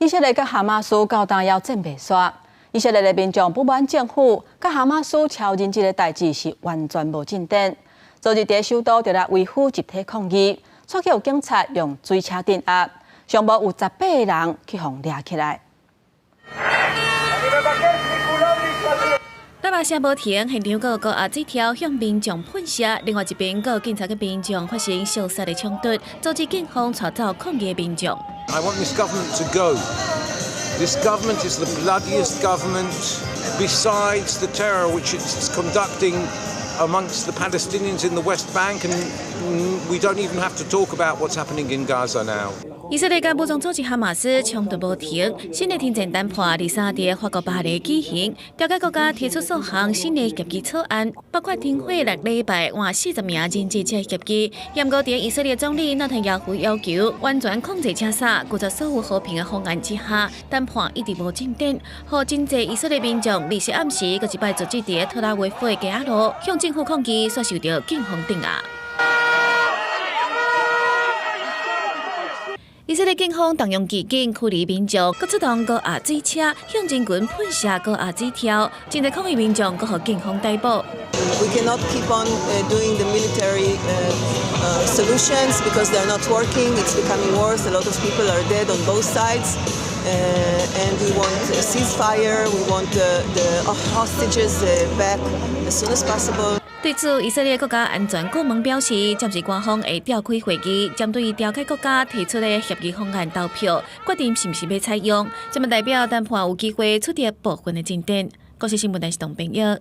以色列甲哈马斯到今要战袂煞，以色列的民众不满政府甲哈马斯超人质的代志是完全无进展。昨日在首都就来维护集体抗议，却有警察用水车镇压，上无有18个人去互抓起来。 打骂声无停，现场个高压纸条向民众喷射，另外一边个警察跟民众发生烧杀的冲突，导致警方带走抗议的民众。I want this government to go. This government is the bloodiest government besides the terror which it's conducting amongst the Palestinians in the West Bank, and we don't even have to talk about what's happening in Gaza now. 以色列甲武装组织哈马斯冲突无停，新的停战谈判23日法国巴黎举行，调解国家提出数项新的协议草案，包括停火6礼拜，换40名人质撤协议。严格在以色列总理纳坦雅胡要求完全控制枪杀，顾在所有和平的方案之下，谈判一直无进展，互真济以色列民众日时暗时，佮一摆组织伫特拉维夫的街仔路向政府抗议，却受到警方镇压。 以色列警方动用骑警驱离民众，佮出动高压水车向人群喷射高压纸条，真侪抗议民众佮予警方逮捕。We cannot keep on doing the military solutions because they are not working. It's becoming worse. A lot of people are dead on both sides. And we want a ceasefire. We want the hostages back as soon as possible. 对此，以色列国家安全顾问表示，暂时官方会召开会议，针对调解国家提出的协议方案投票，决定是毋是要采用。这么代表谈判有机会取得部分的进展。国际新闻台是董炳耀。